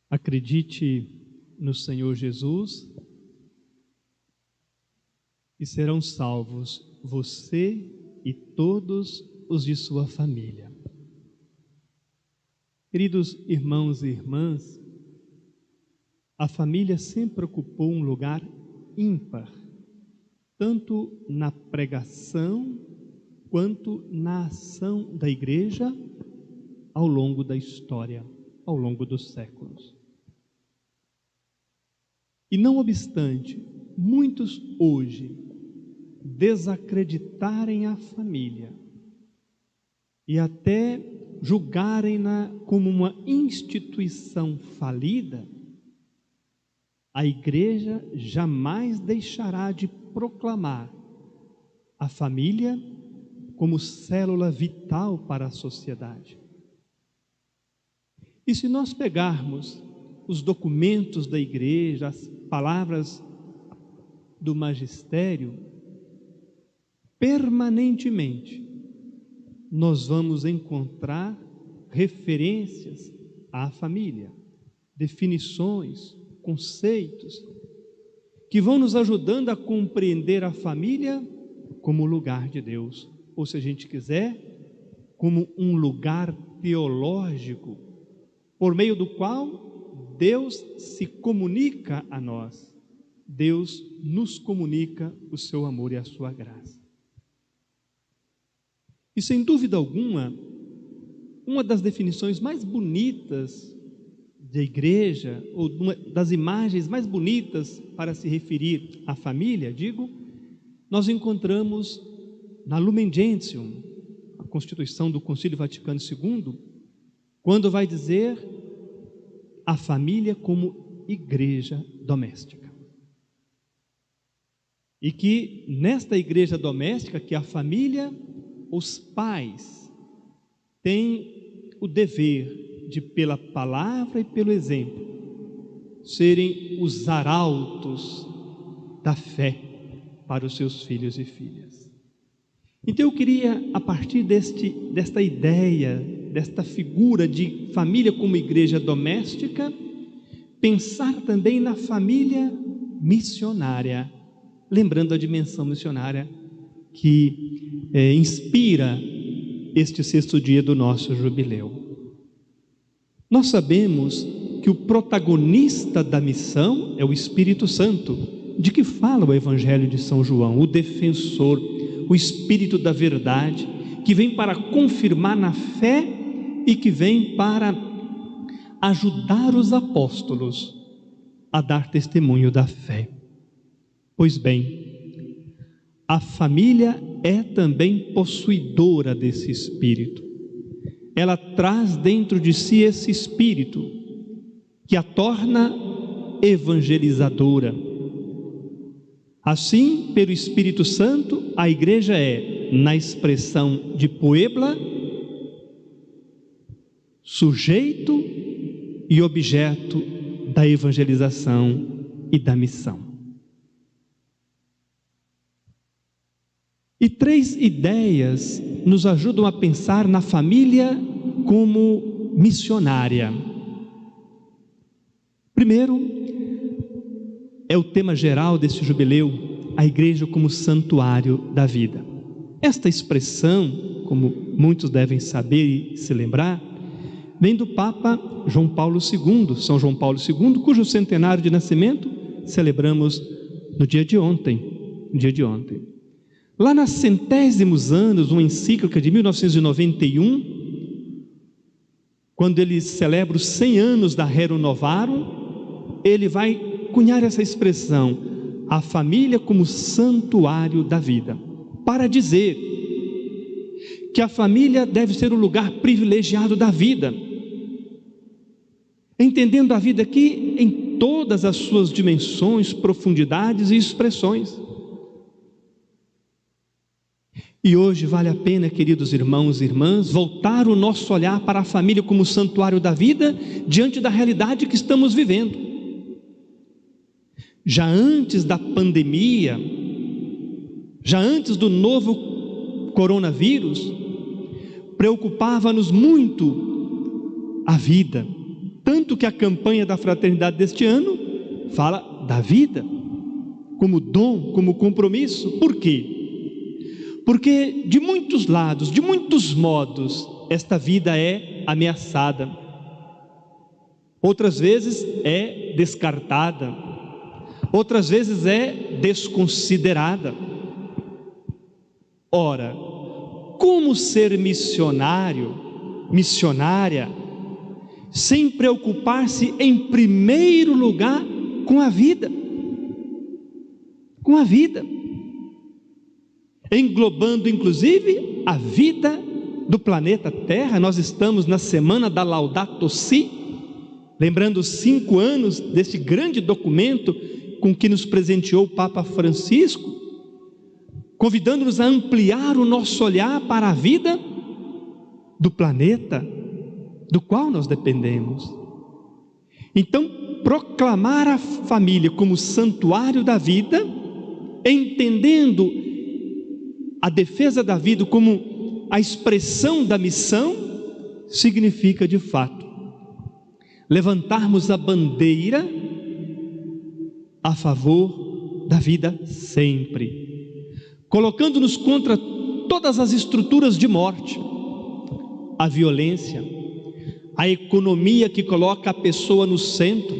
Acredite no Senhor Jesus e serão salvos você e todos os de sua família. Queridos irmãos e irmãs, a família sempre ocupou um lugar ímpar, tanto na pregação quanto na ação da igreja ao longo da história, ao longo dos séculos. E não obstante, muitos hoje desacreditarem a família e até julgarem-na como uma instituição falida, a igreja jamais deixará de proclamar a família como célula vital para a sociedade. E se nós pegarmos os documentos da igreja, as palavras do magistério, permanentemente nós vamos encontrar referências à família, definições, conceitos que vão nos ajudando a compreender a família como lugar de Deus, ou se a gente quiser, como um lugar teológico, por meio do qual Deus se comunica a nós, Deus nos comunica o seu amor e a sua graça. E sem dúvida alguma, uma das definições mais bonitas da igreja, ou uma das imagens mais bonitas para se referir à família, nós encontramos na Lumen Gentium, a Constituição do Concílio Vaticano II, quando vai dizer a família como igreja doméstica. E que nesta igreja doméstica, que a família, os pais têm o dever de, pela palavra e pelo exemplo, serem os arautos da fé para os seus filhos e filhas. Então eu queria, a partir desta ideia, desta figura de família como igreja doméstica, pensar também na família missionária, lembrando a dimensão missionária que inspira este 6º dia do nosso jubileu. Nós sabemos que o protagonista da missão é o Espírito Santo, de que fala o Evangelho de São João, o defensor, o Espírito da verdade, que vem para confirmar na fé e que vem para ajudar os apóstolos a dar testemunho da fé. Pois bem, a família é também possuidora desse Espírito. Ela traz dentro de si esse Espírito que a torna evangelizadora. Assim, pelo Espírito Santo, a igreja é, na expressão de Puebla, sujeito e objeto da evangelização e da missão. E 3 ideias nos ajudam a pensar na família como missionária. Primeiro, é o tema geral desse jubileu, a igreja como santuário da vida. Esta expressão, como muitos devem saber e se lembrar, vem do Papa João Paulo II, São João Paulo II, cujo centenário de nascimento celebramos no dia de ontem. Lá nas centésimos anos, uma encíclica de 1991, quando ele celebra os 100 anos da Rerum Novarum, ele vai cunhar essa expressão, a família como santuário da vida, para dizer que a família deve ser o lugar privilegiado da vida, entendendo a vida aqui em todas as suas dimensões, profundidades e expressões. E hoje vale a pena, queridos irmãos e irmãs, voltar o nosso olhar para a família como santuário da vida, diante da realidade que estamos vivendo. Já antes da pandemia, já antes do novo coronavírus, preocupava-nos muito a vida, Tanto que a campanha da fraternidade deste ano fala da vida, como dom, como compromisso. Por quê? Porque de muitos lados, de muitos modos, esta vida é ameaçada. Outras vezes é descartada. Outras vezes é desconsiderada. Ora, como ser missionário, missionária, sem preocupar-se em primeiro lugar com a vida? Com a vida, englobando inclusive a vida do planeta Terra. Nós estamos na semana da Laudato Si, lembrando os 5 anos desse grande documento com que nos presenteou o Papa Francisco, convidando-nos a ampliar o nosso olhar para a vida do planeta do qual nós dependemos. Então, proclamar a família como santuário da vida, entendendo a defesa da vida como a expressão da missão, significa de fato levantarmos a bandeira a favor da vida sempre, colocando-nos contra todas as estruturas de morte, a violência, a economia que coloca a pessoa no centro.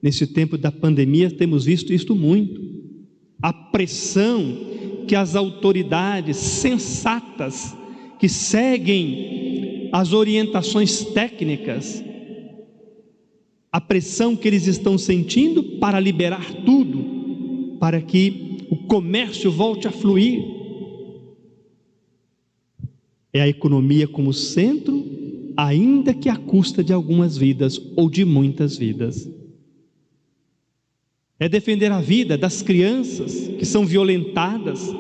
Nesse tempo da pandemia temos visto isto muito, a pressão que as autoridades sensatas, que seguem as orientações técnicas, a pressão que eles estão sentindo para liberar tudo, para que o comércio volte a fluir. É a economia como centro, ainda que à custa de algumas vidas ou de muitas vidas. É defender a vida das crianças que são violentadas.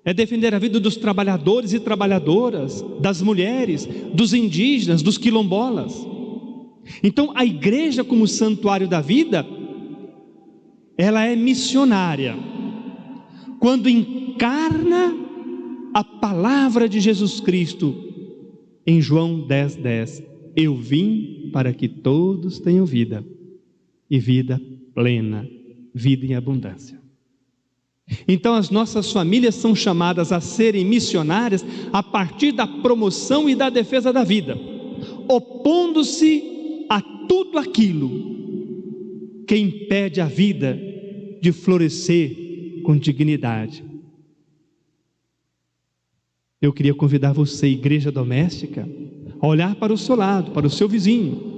É defender a vida dos trabalhadores e trabalhadoras, das mulheres, dos indígenas, dos quilombolas. Então, a igreja como santuário da vida, ela é missionária quando encarna a palavra de Jesus Cristo em João 10:10. Eu vim para que todos tenham vida, e vida plena, vida em abundância. Então as nossas famílias são chamadas a serem missionárias a partir da promoção e da defesa da vida, opondo-se a tudo aquilo que impede a vida de florescer com dignidade. Eu queria convidar você, igreja doméstica, a olhar para o seu lado, para o seu vizinho,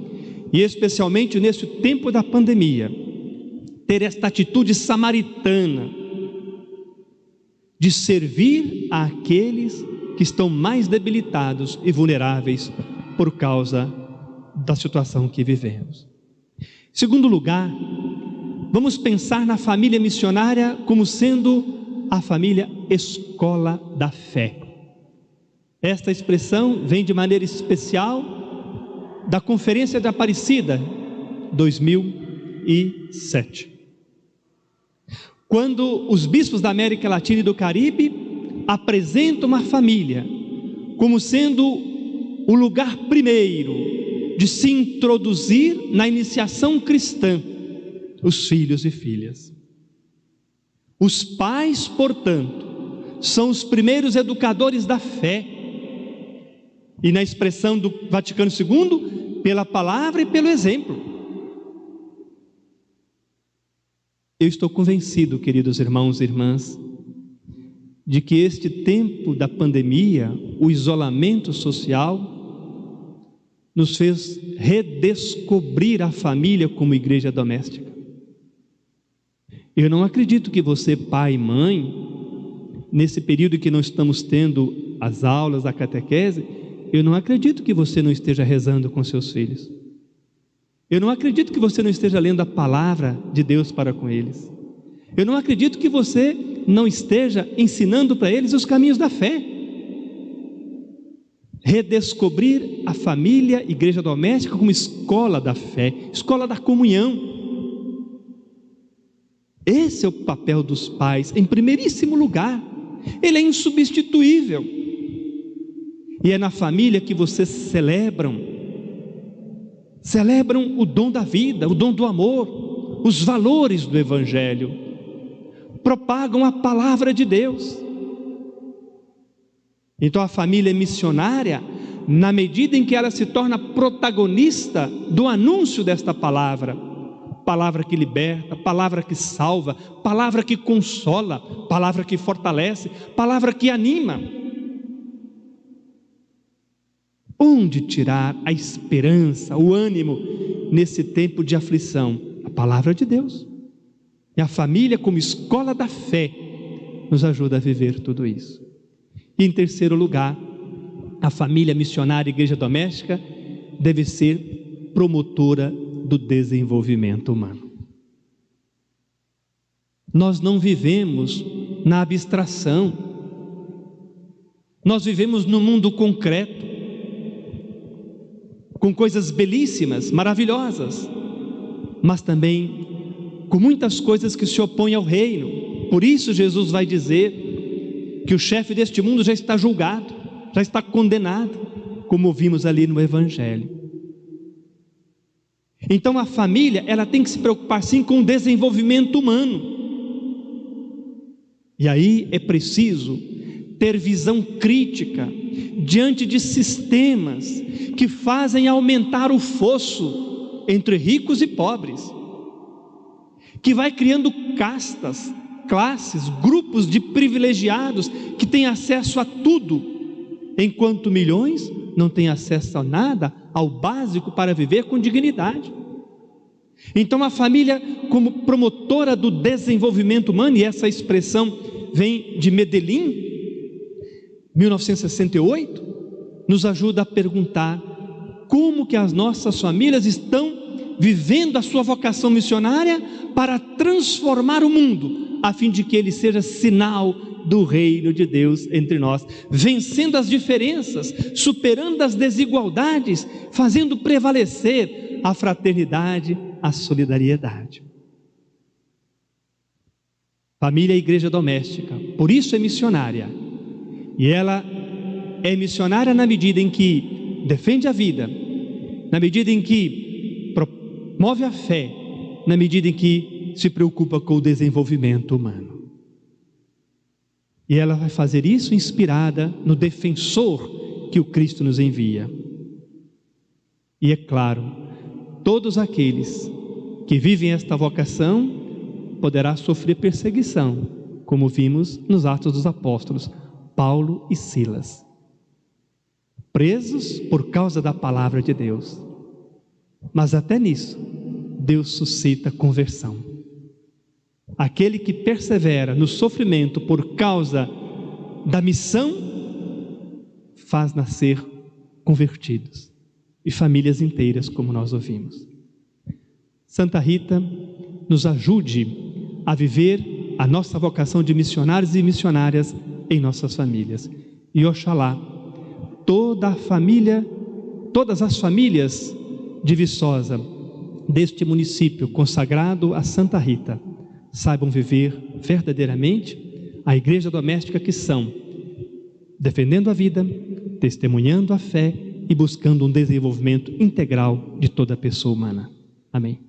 e especialmente nesse tempo da pandemia, ter esta atitude samaritana de servir àqueles que estão mais debilitados e vulneráveis por causa da situação que vivemos. Em segundo lugar, vamos pensar na família missionária como sendo a família escola da fé. Esta expressão vem de maneira especial da Conferência de Aparecida 2007, quando os bispos da América Latina e do Caribe apresentam a família como sendo o lugar primeiro de se introduzir na iniciação cristã os filhos e filhas. Os pais, portanto, são os primeiros educadores da fé, e na expressão do Vaticano II, pela palavra e pelo exemplo. Eu estou convencido, queridos irmãos e irmãs, de que este tempo da pandemia, o isolamento social, nos fez redescobrir a família como igreja doméstica. Eu não acredito que você, pai e mãe, nesse período que não estamos tendo as aulas, a catequese, eu não acredito que você não esteja rezando com seus filhos. Eu não acredito que você não esteja lendo a palavra de Deus para com eles. Eu não acredito que você não esteja ensinando para eles os caminhos da fé. Redescobrir a família, igreja doméstica, como escola da fé, escola da comunhão. Esse é o papel dos pais, em primeiríssimo lugar. Ele é insubstituível. E é na família que vocês celebram celebram o dom da vida, o dom do amor, os valores do Evangelho, propagam a palavra de Deus. Então a família é missionária na medida em que ela se torna protagonista do anúncio desta palavra, palavra que liberta, palavra que salva, palavra que consola, palavra que fortalece, palavra que anima. Onde tirar a esperança, o ânimo nesse tempo de aflição? A palavra de Deus. E a família, como escola da fé, nos ajuda a viver tudo isso. E em terceiro lugar, a família missionária, igreja doméstica, deve ser promotora do desenvolvimento humano. Nós não vivemos na abstração, nós vivemos no mundo concreto, com coisas belíssimas, maravilhosas, mas também com muitas coisas que se opõem ao reino. Por isso Jesus vai dizer que o chefe deste mundo já está julgado, já está condenado, como vimos ali no Evangelho. Então a família, ela tem que se preocupar sim com o desenvolvimento humano. E aí é preciso ter visão crítica diante de sistemas que fazem aumentar o fosso entre ricos e pobres, que vai criando castas, classes, grupos de privilegiados que têm acesso a tudo, enquanto milhões não têm acesso a nada, ao básico para viver com dignidade. Então a família, como promotora do desenvolvimento humano, e essa expressão vem de Medellín, 1968, nos ajuda a perguntar como que as nossas famílias estão vivendo a sua vocação missionária para transformar o mundo, a fim de que ele seja sinal do reino de Deus entre nós, vencendo as diferenças, superando as desigualdades, fazendo prevalecer a fraternidade, a solidariedade. Família é igreja doméstica, por isso é missionária. E ela é missionária na medida em que defende a vida, na medida em que promove a fé, na medida em que se preocupa com o desenvolvimento humano. E ela vai fazer isso inspirada no defensor que o Cristo nos envia. E é claro, todos aqueles que vivem esta vocação poderá sofrer perseguição, como vimos nos Atos dos Apóstolos, Paulo e Silas, presos por causa da palavra de Deus. Mas até nisso, Deus suscita conversão. Aquele que persevera no sofrimento por causa da missão, faz nascer convertidos e famílias inteiras, como nós ouvimos. Santa Rita nos ajude a viver a nossa vocação de missionários e missionárias em nossas famílias. E oxalá todas as famílias de Viçosa, deste município consagrado a Santa Rita, saibam viver verdadeiramente a igreja doméstica que são, defendendo a vida, testemunhando a fé e buscando um desenvolvimento integral de toda a pessoa humana. Amém.